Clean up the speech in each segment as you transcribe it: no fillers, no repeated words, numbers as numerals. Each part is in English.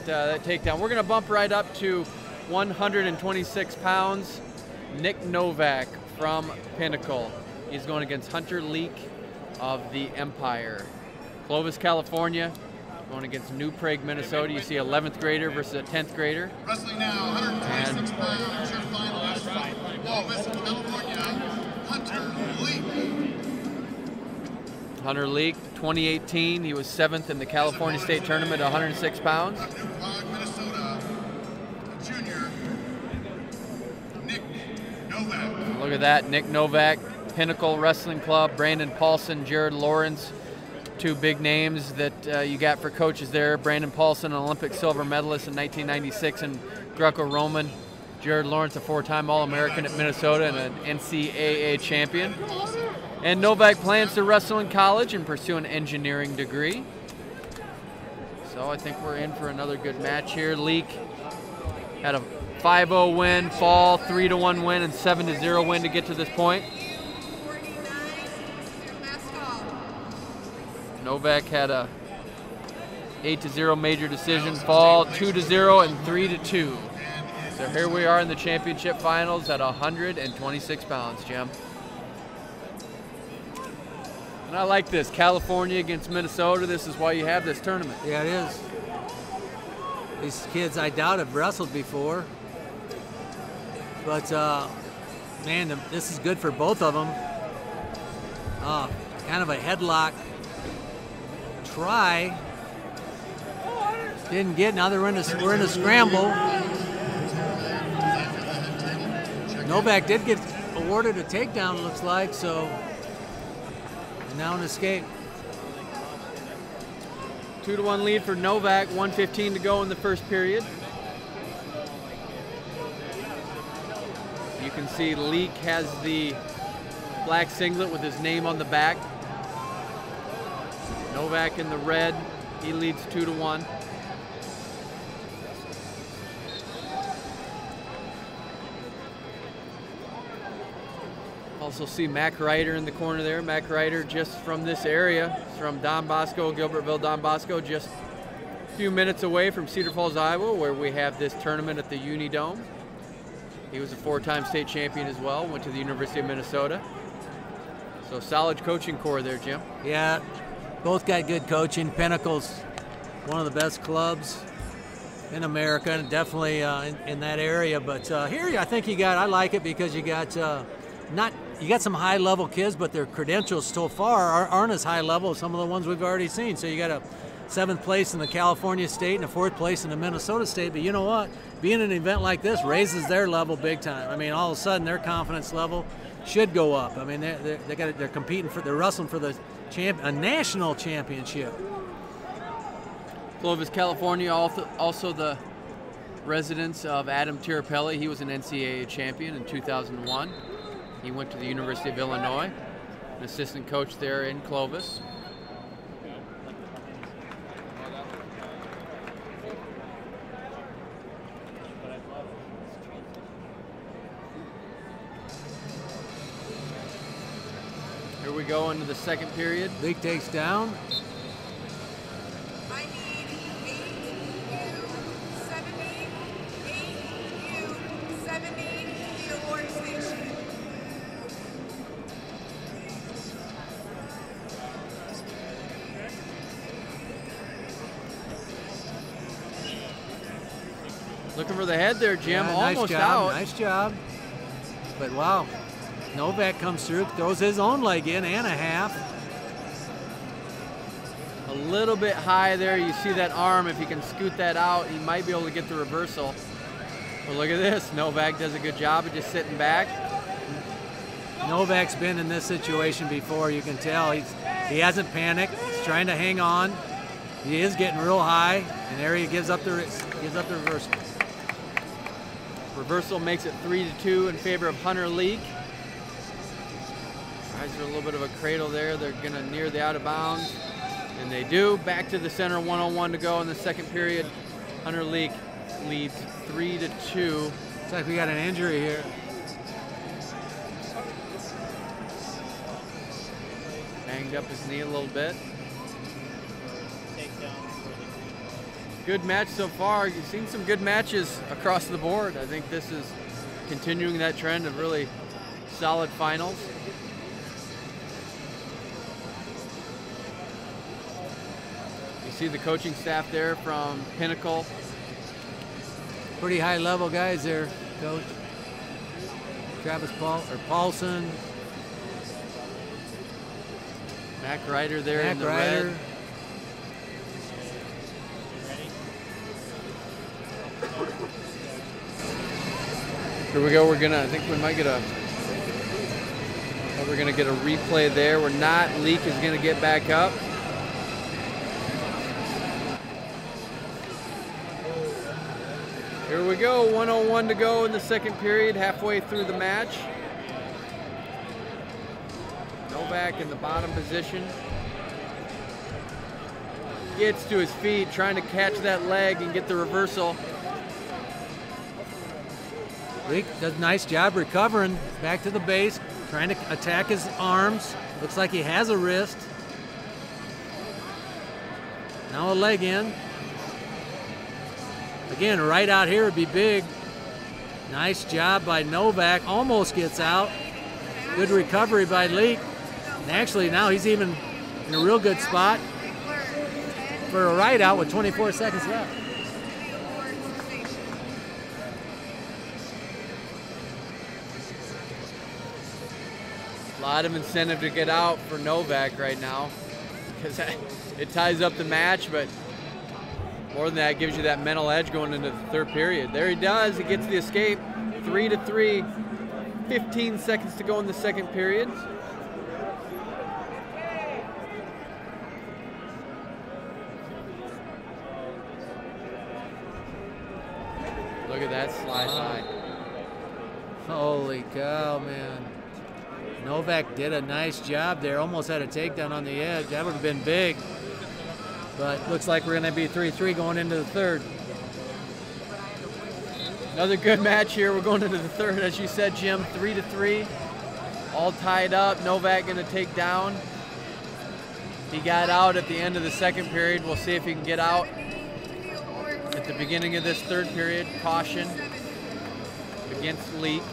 that takedown. We're going to bump right up to 126 pounds. Nick Novak from Pinnacle. He's going against Hunter Leake of the Empire. Clovis, California, going against New Prague, Minnesota. You see 11th grader versus a 10th grader. Wrestling now, 126 pounds, your finalist. Clovis, California, Hunter Leake. Hunter Leake, 2018, he was 7th in the California State Tournament at 106 pounds. New Prague, Minnesota, junior, Nick Novak. Look at that, Nick Novak, Pinnacle Wrestling Club, Brandon Paulson, Jared Lawrence, two big names that you got for coaches there. Brandon Paulson, an Olympic silver medalist in 1996 in Greco-Roman. Jared Lawrence, a 4-time All-American at Minnesota and an NCAA champion. And Novak plans to wrestle in college and pursue an engineering degree. So I think we're in for another good match here. Leake had a 5-0 win, fall, 3-1 win, and 7-0 win to get to this point. Novak had a 8-0 major decision, fall, 2-0, and 3-2. So here we are in the championship finals at 126 pounds, Jim. And I like this, California against Minnesota. This is why you have this tournament. Yeah, it is. These kids, I doubt, have wrestled before. But, man, this is good for both of them. Kind of a headlock try. Didn't get, now we're in a scramble. Novak did get awarded a takedown, looks like, so now an escape. 2-1 lead for Novak, 1:15 to go in the first period. You can see Leake has the black singlet with his name on the back. Novak in the red, he leads 2-1. Also see Mac Ryder in the corner there. Mac Ryder just from this area, from Don Bosco, Gilbertville, Don Bosco, just a few minutes away from Cedar Falls, Iowa, where we have this tournament at the Unidome. He was a 4-time state champion as well, went to the University of Minnesota. So solid coaching core there, Jim. Yeah, both got good coaching. Pinnacle's one of the best clubs in America, and definitely in that area. But here, I think I like it because you got you got some high-level kids, but their credentials so far aren't as high level as some of the ones we've already seen. So you got a 7th place in the California State and a 4th place in the Minnesota State. But you know what? Being an event like this raises their level big time. I mean, all of a sudden their confidence level should go up. I mean, they're competing they're wrestling for a national championship. Clovis, California, also the residence of Adam Tirapelli. He was an NCAA champion in 2001. He went to the University of Illinois, an assistant coach there in Clovis. Here we go into the second period. Leake takes down. Looking for the head there, Jim. Yeah, almost out. Nice job. But wow, Novak comes through, throws his own leg in and a half. A little bit high there. You see that arm. If he can scoot that out, he might be able to get the reversal. But look at this. Novak does a good job of just sitting back. Novak's been in this situation before. You can tell he hasn't panicked. He's trying to hang on. He is getting real high, and there he gives up the reversal. Reversal makes it 3-2 in favor of Hunter Leake. Guys are a little bit of a cradle there. They're going to near the out of bounds, and they do. Back to the center, 1-on-1 to go in the second period. Hunter Leake leads 3-2. Looks like we got an injury here. Banged up his knee a little bit. Good match so far. You've seen some good matches across the board. I think this is continuing that trend of really solid finals. You see the coaching staff there from Pinnacle. Pretty high level guys there, Coach. Paulson. Mac Ryder there in the red. Here we go. I think we might get we're gonna get a replay there. We're not. Leake is gonna get back up. Here we go. 1:01 to go in the second period, halfway through the match. Novak in the bottom position. Gets to his feet, trying to catch that leg and get the reversal. Leake does a nice job recovering. Back to the base, trying to attack his arms. Looks like he has a wrist. Now a leg in. Again, right out here would be big. Nice job by Novak. Almost gets out. Good recovery by Leake. And actually now he's even in a real good spot for a right out with 24 seconds left. A lot of incentive to get out for Novak right now because it ties up the match, but more than that, it gives you that mental edge going into the third period. There he does. He gets the escape. 3-3. 15 seconds to go in the second period. Look at that slide high. Holy cow, man. Novak did a nice job there. Almost had a takedown on the edge. That would have been big. But looks like we're going to be 3-3 going into the third. Another good match here. We're going into the third, as you said, Jim. 3-3. All tied up. Novak going to take down. He got out at the end of the second period. We'll see if he can get out at the beginning of this third period. Caution against Leake.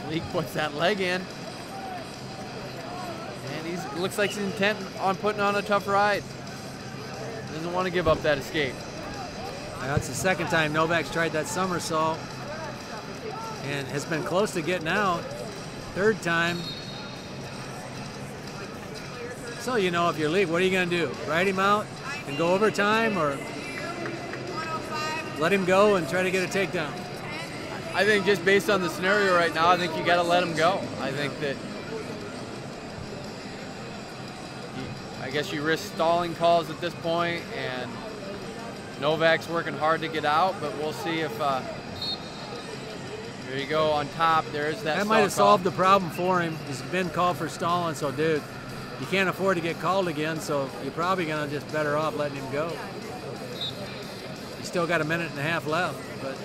Leake puts that leg in. And he looks like he's intent on putting on a tough ride. Doesn't want to give up that escape. That's the second time Novak's tried that somersault and has been close to getting out. Third time. So, you know, if you're Leake, what are you going to do? Ride him out and go overtime, or let him go and try to get a takedown? I think just based on the scenario right now, I think you got to let him go. I think that I guess you risk stalling calls at this point, and Novak's working hard to get out, but we'll see if there you go on top. There's that. That might have solved the problem for him. He's been called for stalling, so dude, you can't afford to get called again, so you're probably gonna just better off letting him go. He's still got a minute and a half left, but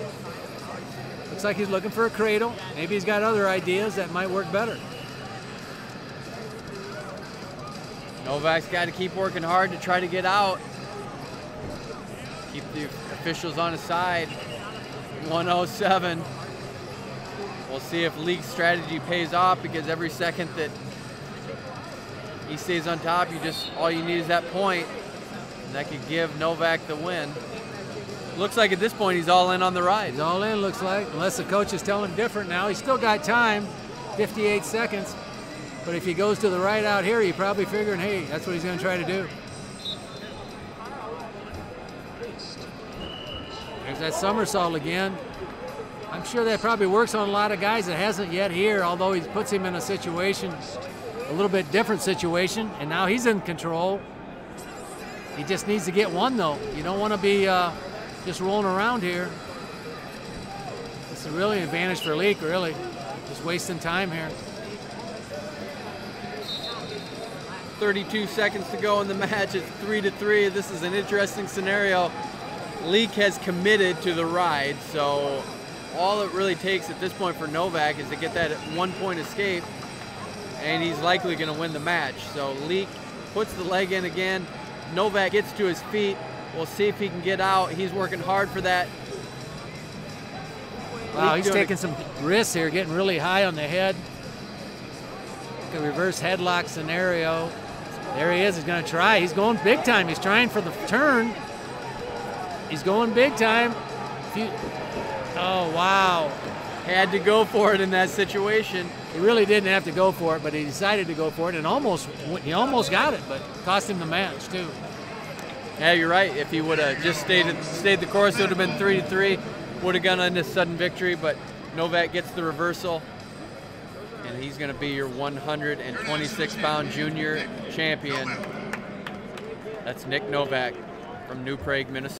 looks like he's looking for a cradle. Maybe he's got other ideas that might work better. Novak's got to keep working hard to try to get out. Keep the officials on his side. 107. We'll see if Leake's strategy pays off, because every second that he stays on top, all you need is that point, and that could give Novak the win. Looks like at this point he's all in on the ride. He's all in, looks like, unless the coach is telling him different now. He's still got time, 58 seconds. But if he goes to the right out here, you're probably figuring, hey, that's what he's going to try to do. There's that somersault again. I'm sure that probably works on a lot of guys. It hasn't yet here, although he puts him in a situation, a little bit different situation, and now he's in control. He just needs to get one, though. You don't want to be just rolling around here. It's really an advantage for Leake, really. Just wasting time here. 32 seconds to go in the match. It's 3-3. This is an interesting scenario. Leake has committed to the ride, so all it really takes at this point for Novak is to get that 1-point escape, and he's likely going to win the match. So Leake puts the leg in again. Novak gets to his feet. We'll see if he can get out. He's working hard for that. Wow, he's taking some risks here, getting really high on the head. A reverse headlock scenario. There he is. He's going to try. He's going big time. He's trying for the turn. He's going big time. Oh, wow. Had to go for it in that situation. He really didn't have to go for it, but he decided to go for it, and he almost got it, but cost him the match, too. Yeah, you're right. If he would have just stayed the course, it would have been 3-3. Would have gone on a sudden victory, but Novak gets the reversal, and he's going to be your 126-pound junior champion. That's Nick Novak from New Prague, Minnesota.